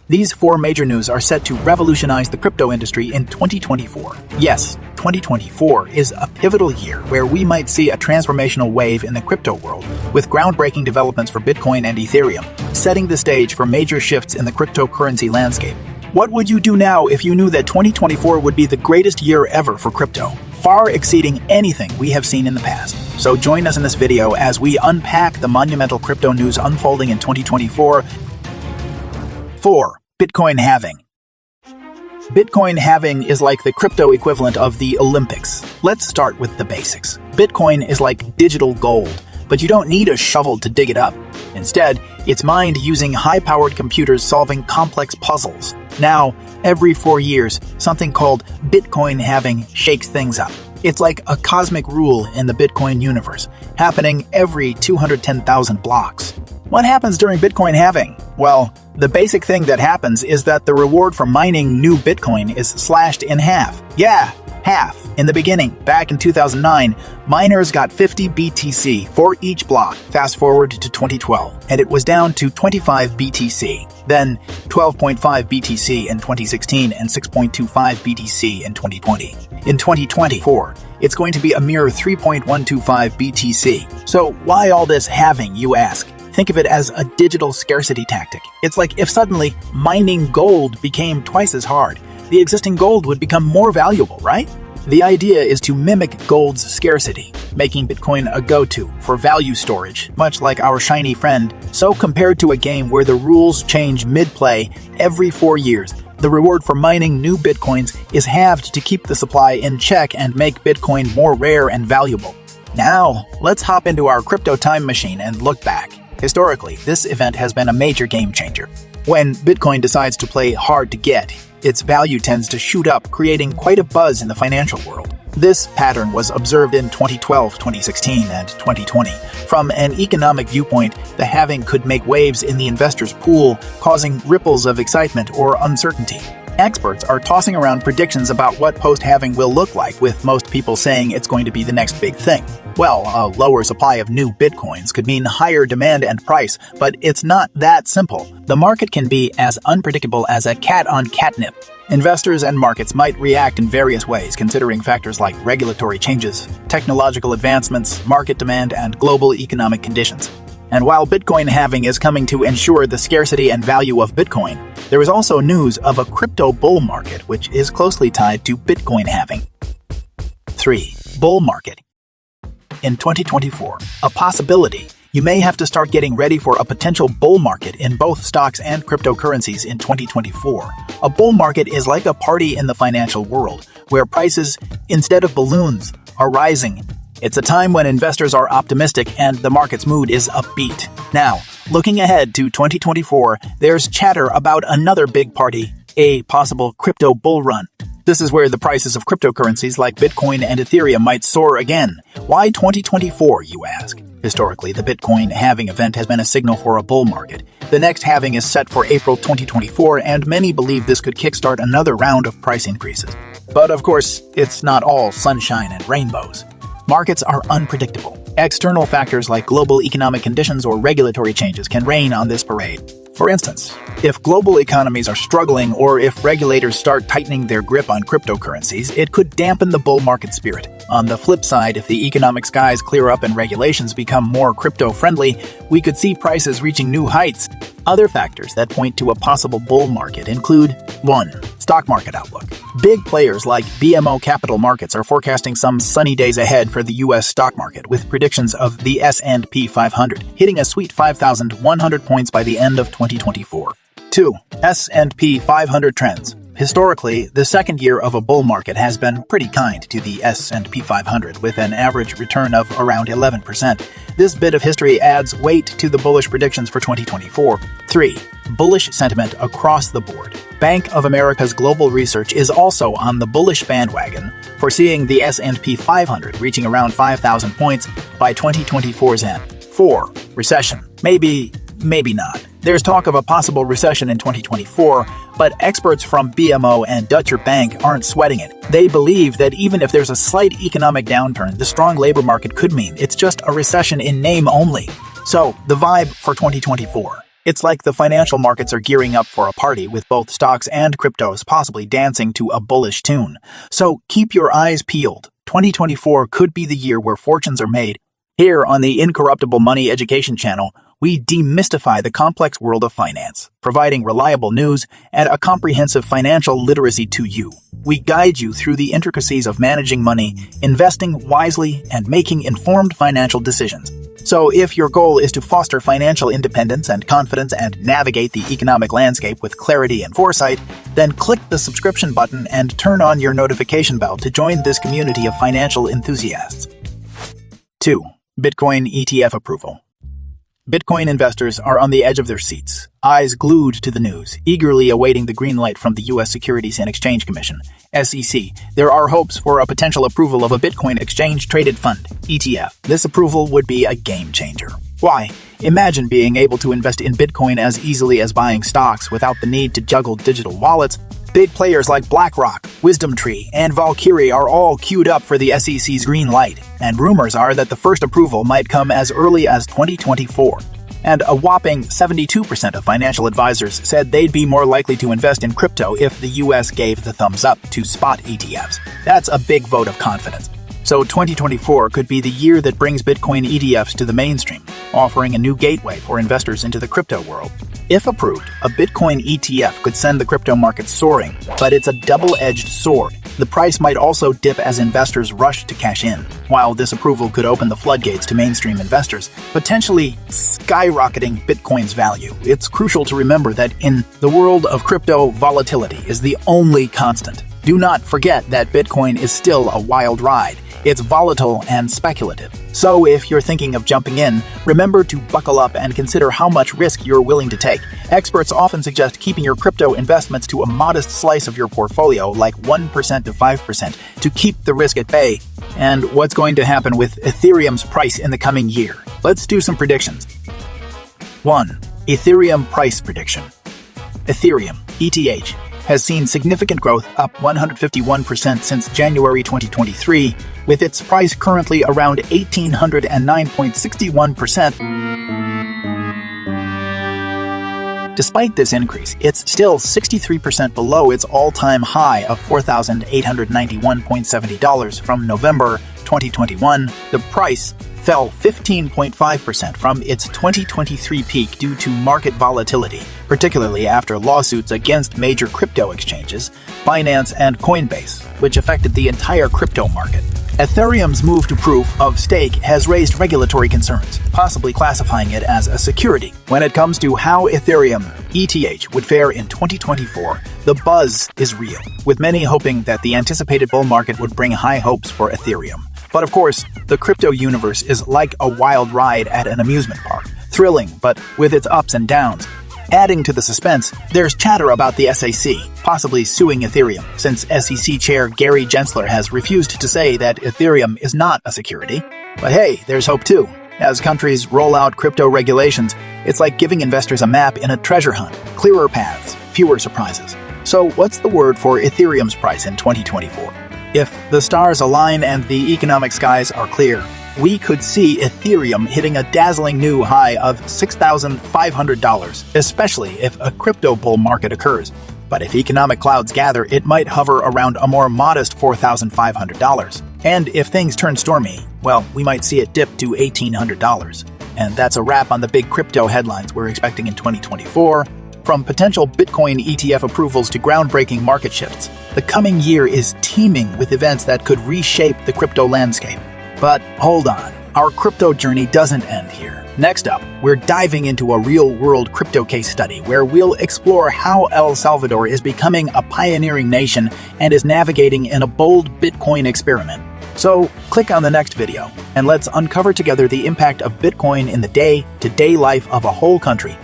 These four major news are set to revolutionize the crypto industry in 2024. Yes, 2024 is a pivotal year where we might see a transformational wave in the crypto world, with groundbreaking developments for Bitcoin and Ethereum, setting the stage for major shifts in the cryptocurrency landscape. What would you do now if you knew that 2024 would be the greatest year ever for crypto, far exceeding anything we have seen in the past? So join us in this video as we unpack the monumental crypto news unfolding in 2024. 4. Bitcoin halving. Bitcoin halving is like the crypto equivalent of the Olympics. Let's start with the basics. Bitcoin is like digital gold, but you don't need a shovel to dig it up. Instead, it's mined using high-powered computers solving complex puzzles. Now, every 4 years, something called Bitcoin halving shakes things up. It's like a cosmic rule in the Bitcoin universe, happening every 210,000 blocks. What happens during Bitcoin halving? Well, the basic thing that happens is that the reward for mining new Bitcoin is slashed in half. Yeah, half. In the beginning, back in 2009, miners got 50 BTC for each block. Fast forward to 2012, and it was down to 25 BTC. Then 12.5 BTC in 2016 and 6.25 BTC in 2020. In 2024, it's going to be a mere 3.125 BTC. So why all this halving, you ask? Think of it as a digital scarcity tactic. It's like if suddenly mining gold became twice as hard, the existing gold would become more valuable, right? The idea is to mimic gold's scarcity, making Bitcoin a go-to for value storage, much like our shiny friend. So compared to a game where the rules change mid-play every 4 years, the reward for mining new Bitcoins is halved to keep the supply in check and make Bitcoin more rare and valuable. Now, let's hop into our crypto time machine and look back. Historically, this event has been a major game changer. When Bitcoin decides to play hard to get, its value tends to shoot up, creating quite a buzz in the financial world. This pattern was observed in 2012, 2016, and 2020. From an economic viewpoint, the halving could make waves in the investors' pool, causing ripples of excitement or uncertainty. Experts are tossing around predictions about what post-halving will look like, with most people saying it's going to be the next big thing. Well, a lower supply of new Bitcoins could mean higher demand and price, but it's not that simple. The market can be as unpredictable as a cat on catnip. Investors and markets might react in various ways, considering factors like regulatory changes, technological advancements, market demand, and global economic conditions. And while Bitcoin halving is coming to ensure the scarcity and value of Bitcoin, there is also news of a crypto bull market, which is closely tied to Bitcoin halving. 3. Bull market. In 2024, a possibility. You may have to start getting ready for a potential bull market in both stocks and cryptocurrencies in 2024. A bull market is like a party in the financial world, where prices, instead of balloons, are rising. It's a time when investors are optimistic and the market's mood is upbeat. Now, looking ahead to 2024, there's chatter about another big party, a possible crypto bull run. This is where the prices of cryptocurrencies like Bitcoin and Ethereum might soar again. Why 2024, you ask? Historically, the Bitcoin halving event has been a signal for a bull market. The next halving is set for April 2024, and many believe this could kickstart another round of price increases. But of course, it's not all sunshine and rainbows. Markets are unpredictable. External factors like global economic conditions or regulatory changes can rain on this parade. For instance, if global economies are struggling or if regulators start tightening their grip on cryptocurrencies, it could dampen the bull market spirit. On the flip side, if the economic skies clear up and regulations become more crypto-friendly, we could see prices reaching new heights. Other factors that point to a possible bull market include 1. Stock market outlook. Big players like BMO Capital Markets are forecasting some sunny days ahead for the U.S. stock market, with predictions of the S&P 500 hitting a sweet 5,100 points by the end of 2024. 2. S&P 500 trends. Historically, the second year of a bull market has been pretty kind to the S&P 500, with an average return of around 11%. This bit of history adds weight to the bullish predictions for 2024. 3. Bullish sentiment across the board. Bank of America's global research is also on the bullish bandwagon, foreseeing the S&P 500 reaching around 5,000 points by 2024's end. 4. Recession. Maybe not. There's talk of a possible recession in 2024, but experts from BMO and Deutsche Bank aren't sweating it. They believe that even if there's a slight economic downturn, the strong labor market could mean it's just a recession in name only. So, the vibe for 2024. It's like the financial markets are gearing up for a party with both stocks and cryptos possibly dancing to a bullish tune. So keep your eyes peeled. 2024 could be the year where fortunes are made. Here on the Incorruptible Money Education Channel, we demystify the complex world of finance, providing reliable news and a comprehensive financial literacy to you. We guide you through the intricacies of managing money, investing wisely, and making informed financial decisions. So if your goal is to foster financial independence and confidence and navigate the economic landscape with clarity and foresight, then click the subscription button and turn on your notification bell to join this community of financial enthusiasts. 2. Bitcoin ETF approval. Bitcoin investors are on the edge of their seats, eyes glued to the news, eagerly awaiting the green light from the U.S. Securities and Exchange Commission, SEC. There are hopes for a potential approval of a Bitcoin exchange-traded fund, ETF. This approval would be a game changer. Why? Imagine being able to invest in Bitcoin as easily as buying stocks without the need to juggle digital wallets. Big players like BlackRock, WisdomTree, and Valkyrie are all queued up for the SEC's green light, and rumors are that the first approval might come as early as 2024. And a whopping 72% of financial advisors said they'd be more likely to invest in crypto if the US gave the thumbs up to spot ETFs. That's a big vote of confidence. So 2024 could be the year that brings Bitcoin ETFs to the mainstream, offering a new gateway for investors into the crypto world. If approved, a Bitcoin ETF could send the crypto market soaring, but it's a double-edged sword. The price might also dip as investors rush to cash in. While this approval could open the floodgates to mainstream investors, potentially skyrocketing Bitcoin's value, it's crucial to remember that in the world of crypto, volatility is the only constant. Do not forget that Bitcoin is still a wild ride. It's volatile and speculative. So if you're thinking of jumping in, remember to buckle up and consider how much risk you're willing to take. Experts often suggest keeping your crypto investments to a modest slice of your portfolio, like 1% to 5%, to keep the risk at bay. And what's going to happen with Ethereum's price in the coming year? Let's do some predictions. 1. Ethereum price prediction. Ethereum, ETH, has seen significant growth, up 151% since January 2023, with its price currently around 1,809.61%. Despite this increase, it's still 63% below its all-time high of $4,891.70 from November 2021. The price fell 15.5% from its 2023 peak due to market volatility, particularly after lawsuits against major crypto exchanges, Binance and Coinbase, which affected the entire crypto market. Ethereum's move to proof of stake has raised regulatory concerns, possibly classifying it as a security. When it comes to how Ethereum, ETH, would fare in 2024, the buzz is real, with many hoping that the anticipated bull market would bring high hopes for Ethereum. But of course, the crypto universe is like a wild ride at an amusement park, thrilling but with its ups and downs. Adding to the suspense, there's chatter about the SEC possibly suing Ethereum, since SEC Chair Gary Gensler has refused to say that Ethereum is not a security. But hey, there's hope too. As countries roll out crypto regulations, it's like giving investors a map in a treasure hunt, clearer paths, fewer surprises. So what's the word for Ethereum's price in 2024? If the stars align and the economic skies are clear, we could see Ethereum hitting a dazzling new high of $6,500, especially if a crypto bull market occurs. But if economic clouds gather, it might hover around a more modest $4,500. And if things turn stormy, well, we might see it dip to $1,800. And that's a wrap on the big crypto headlines we're expecting in 2024. From potential Bitcoin ETF approvals to groundbreaking market shifts, the coming year is teeming with events that could reshape the crypto landscape. But hold on, our crypto journey doesn't end here. Next up, we're diving into a real-world crypto case study where we'll explore how El Salvador is becoming a pioneering nation and is navigating in a bold Bitcoin experiment. So click on the next video, and let's uncover together the impact of Bitcoin in the day-to-day life of a whole country.